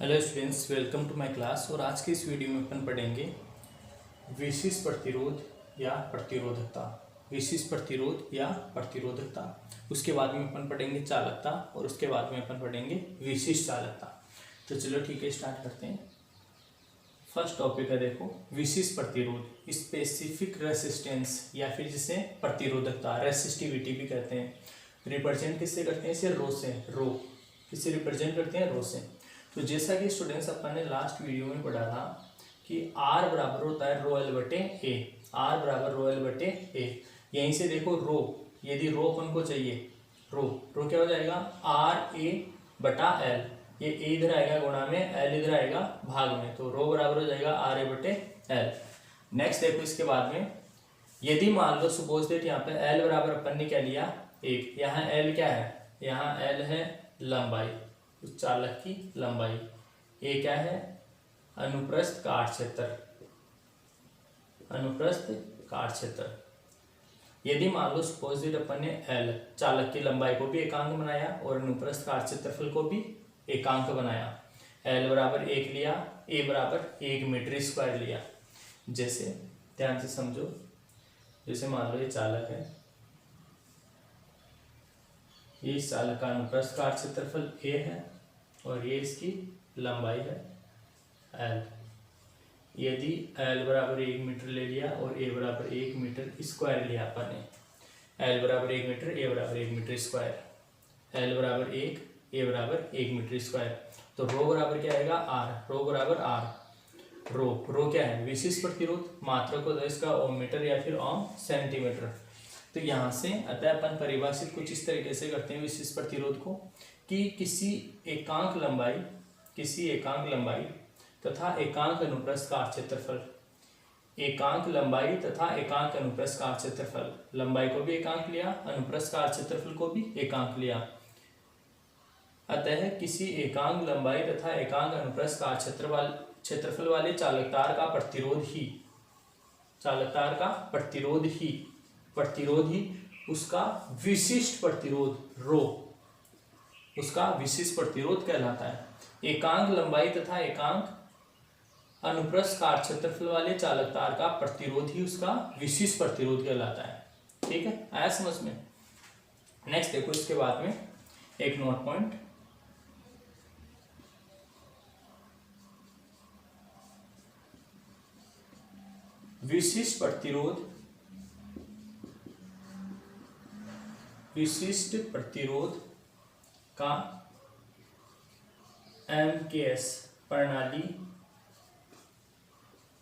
Hello students, welcome to my class. और आज के इस वीडियो में अपन पढ़ेंगे विशिष्ट प्रतिरोध या प्रतिरोधकता। विशिष्ट प्रतिरोध या प्रतिरोधकता, उसके बाद में अपन पढ़ेंगे चालकता और उसके बाद में अपन पढ़ेंगे विशिष्ट चालकता। तो चलो ठीक है, स्टार्ट करते हैं। फर्स्ट टॉपिक है, देखो, विशिष्ट प्रतिरोध, स्पेसिफिक रेसिस्टेंस या फिर जिसे प्रतिरोधकता, रेसिस्टिविटी भी कहते हैं। रिप्रेजेंट किससे करते हैं? इसे रो से, रो किससे रिप्रेजेंट करते हैं? रो से। तो जैसा कि स्टूडेंट्स अपन ने लास्ट वीडियो में पढ़ा था कि R बराबर होता है रो एल बटे ए। R बराबर रो एल बटे ए। यहीं से देखो रो, यदि रो अपन को चाहिए, रो क्या हो जाएगा? आर ए बटा एल। ये ए इधर आएगा गुणा में, एल इधर आएगा भाग में, तो रो बराबर हो जाएगा आर ए बटे एल। नेक्स्ट देखो, इसके बाद में यदि मान लो सपोज दैट यहाँ पे एल बराबर अपन ने क्या लिया? एक। यहाँ एल क्या है? यहाँ एल है लंबाई, उस चालक की लंबाई। ए क्या है? अनुप्रस्थ काट क्षेत्र, अनुप्रस्थ काट क्षेत्र। यदि मान लो सपोज दैट अपन ने एल चालक की लंबाई को भी एकांक बनाया और अनुप्रस्थ काट क्षेत्रफल को भी एकांक बनाया। एल बराबर 1 लिया, ए बराबर 1 मीटर स्क्वायर लिया। जैसे ध्यान से समझो, जैसे मान लो ये चालक है, ये इस चालक का अनुप्रस्थ काट क्षेत्रफल ए है और ये इसकी लंबाई है एल। यदि एल बराबर 1 मीटर ले लिया और ए बराबर 1 मीटर स्क्वायर लिया अपन ने, एल बराबर 1 मीटर, ए बराबर 1 मीटर स्क्वायर, एल बराबर 1, ए बराबर 1 मीटर स्क्वायर, तो रो बराबर क्या आएगा? आर। रो बराबर आर। रो क्या है? विशिष्ट प्रतिरोध। मात्रक को इसका ओम मीटर या फिर ओम सेंटीमीटर। तो यहाँ से अतः अपन परिभाषित कुछ इस तरीके से करते हैं विशिष्ट प्रतिरोध को कि किसी एकांक लंबाई तथा एकांक अनुप्रस्थ काट क्षेत्रफल, एकांक लंबाई तथा एकांक अनुप्रस्थ काट क्षेत्रफल, लंबाई को भी एकांक लिया, अनुप्रस्थ काट क्षेत्रफल को भी एकांक लिया। अतः किसी एकांक लंबाई तथा एकांक अनुप्रस्थ काट क्षेत्रफल वाले चालकतार का प्रतिरोध ही उसका विशिष्ट प्रतिरोध रो, उसका विशिष्ट प्रतिरोध कहलाता है। एकांक लंबाई तथा एकांक अनुप्रस्थ काट क्षेत्रफल वाले चालकतार का प्रतिरोध ही उसका विशिष्ट प्रतिरोध कहलाता है। ठीक है, आया समझ में? नेक्स्ट देखो, इसके बाद में एक नोट पॉइंट, विशिष्ट प्रतिरोध का एमकेएस प्रणाली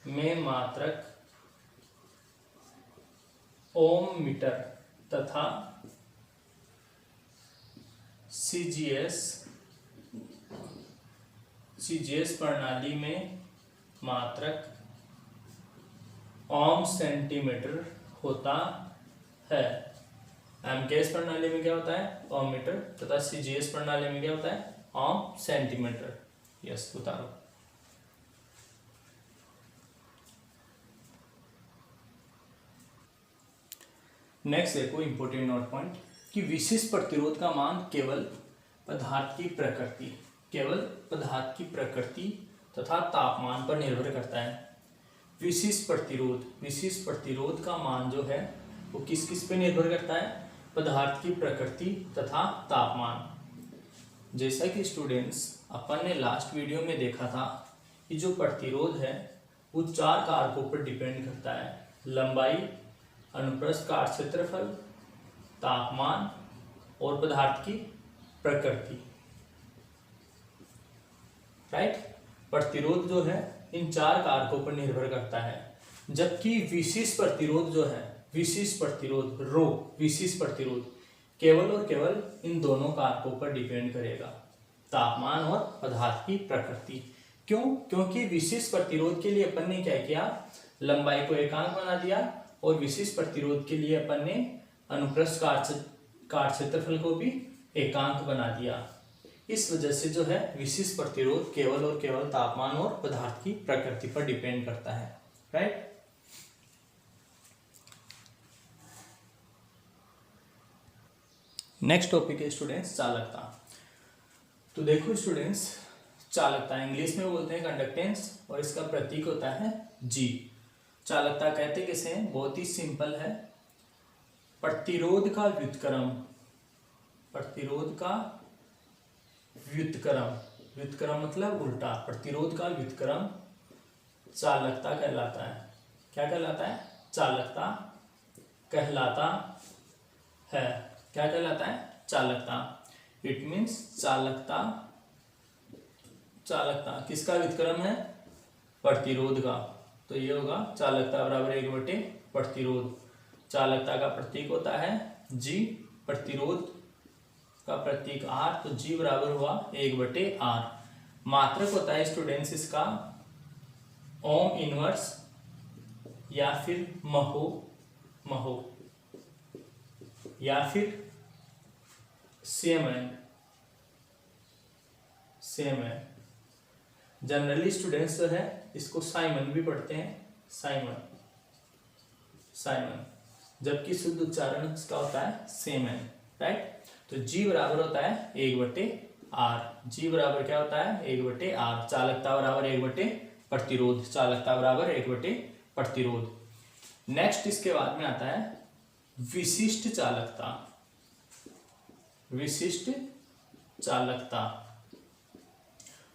में मात्रक ओम मीटर तथा सीजीएस प्रणाली में मात्रक ओम सेंटीमीटर होता है। एमकेएस प्रणाली में क्या होता है? ओम मीटर, तथा सीजीएस प्रणाली में क्या होता है? ओम सेंटीमीटर। यस, उतारो। नेक्स्ट देखो, इंपोर्टेंट नोट पॉइंट कि विशिष्ट प्रतिरोध का मान केवल पदार्थ की प्रकृति तथा तापमान पर निर्भर करता है। विशिष्ट प्रतिरोध का मान जो है वो किस किस पे निर्भर करता है? पदार्थ की प्रकृति तथा तापमान। जैसा कि स्टूडेंट्स अपन ने लास्ट वीडियो में देखा था कि जो प्रतिरोध है वो 4 कारकों पर डिपेंड करता है: लंबाई, अनुप्रस्थ काट क्षेत्रफल, तापमान और पदार्थ की प्रकृति। राइट? प्रतिरोध जो है इन 4 कारकों पर निर्भर करता है, जबकि विशिष्ट प्रतिरोध जो है, विशिष्ट प्रतिरोध केवल और केवल इन दोनों कारकों पर डिपेंड करेगा, तापमान और पदार्थ की प्रकृति। क्यों? क्योंकि विशिष्ट प्रतिरोध के लिए अपन ने क्या किया? लंबाई को एकांक बना दिया और विशिष्ट प्रतिरोध के लिए अपन ने अनुप्रस्थ काट क्षेत्रफल को भी एकांक बना दिया। इस वजह से जो है विशिष्ट प्रतिरोध केवल और केवल तापमान और पदार्थ की प्रकृति पर डिपेंड करता है। राइट? नेक्स्ट टॉपिक है स्टूडेंट्स चालकता। तो देखो स्टूडेंट्स, चालकता, इंग्लिश में बोलते हैं कंडक्टेंस, और इसका प्रतीक होता है जी। चालकता कहते किसे हैं? बहुत ही सिंपल है, प्रतिरोध का व्युत्क्रम, प्रतिरोध का व्युत्क्रम, व्युत्क्रम मतलब उल्टा, प्रतिरोध का व्युत्क्रम चालकता कहलाता है। क्या कहलाता है? चालकता कहलाता है। क्या कहलाता है? चालकता। इट मीन्स चालकता, चालकता किसका व्युत्क्रम है? प्रतिरोध का। तो ये होगा चालकता बराबर 1 बटे प्रतिरोध। चालकता का प्रतीक होता है जी, प्रतिरोध का प्रतीक आर, तो जी बराबर हुआ 1 बटे आर। मात्रक होता है स्टूडेंट्स इसका ओम इनवर्स या फिर महो, महो या फिर सीएमएन, सीएमएन। जनरली स्टूडेंट्स जो है इसको साइमन भी पढ़ते हैं, साइमन, साइमन, जबकि शुद्ध उच्चारण इसका होता है सेमन, राइट। तो जी बराबर होता है 1 बटे आर। जी बराबर क्या होता है? 1 बटे आर। चालकता बराबर 1 बटे प्रतिरोध, चालकता बराबर 1 बटे प्रतिरोध। नेक्स्ट इसके बाद में आता है विशिष्ट चालकता, विशिष्ट चालकता।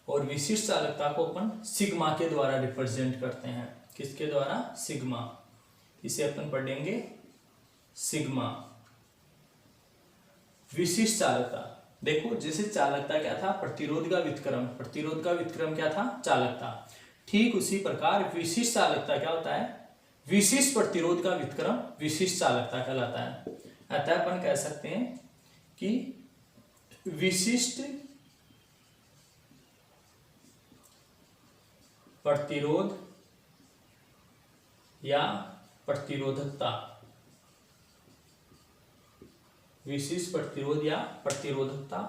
और विशिष्ट चालकता को अपन सिग्मा के द्वारा रिप्रेजेंट करते हैं। किसके द्वारा? सिग्मा। इसे अपन पढ़ेंगे सिग्मा। विशिष्ट चालकता, देखो जैसे चालकता क्या था? प्रतिरोध का व्युत्क्रम, प्रतिरोध का व्युत्क्रम क्या था? चालकता। ठीक उसी प्रकार विशिष्ट चालकता क्या होता है? विशिष्ट प्रतिरोध का व्युत्क्रम विशिष्ट चालकता कहलाता है। अतः अपन कह सकते हैं कि विशिष्ट प्रतिरोध या प्रतिरोधकता, विशिष्ट प्रतिरोध या प्रतिरोधकता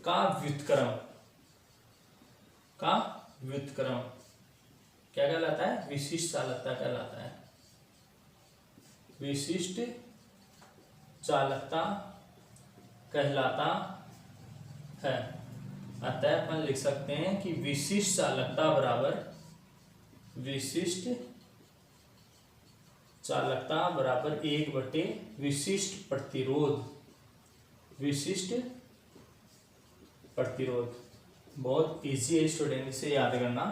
का व्युत्क्रम, का व्युत्क्रम क्या कहलाता है? विशिष्ट चालकता कहलाता है। विशिष्ट चालकता कहलाता है। अतः अपन लिख सकते हैं कि विशिष्ट चालकता बराबर, विशिष्ट चालकता बराबर 1 बटे विशिष्ट प्रतिरोध, विशिष्ट प्रतिरोध। बहुत इजी है स्टूडेंट, इसे याद करना।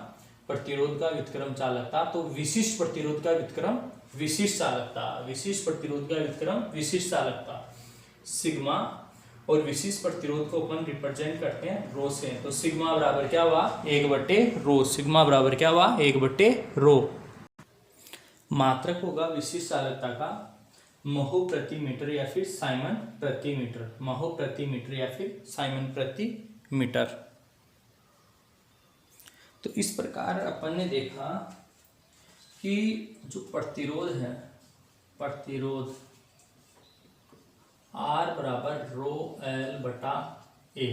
प्रतिरोध का व्युत्क्रम चालकता, तो विशिष्ट प्रतिरोध का व्युत्क्रम विशिष्ट चालकता, विशिष्ट प्रतिरोध का व्युत्क्रम विशिष्ट चालकता, सिग्मा। और विशिष्ट प्रतिरोध को अपन रिप्रेजेंट करते हैं रो से। तो सिग्मा बराबर क्या हुआ? 1 बटे रो। सिग्मा बराबर क्या हुआ? 1 बटे रो। मात्रक होगा विशिष्ट चालकता का महो प्रति मीटर या फिर साइमन प्रति मीटर, महो प्रति मीटर या फिर साइमन प्रति मीटर। तो इस प्रकार अपन ने देखा कि जो प्रतिरोध है, प्रतिरोध R बराबर रो L बटा A।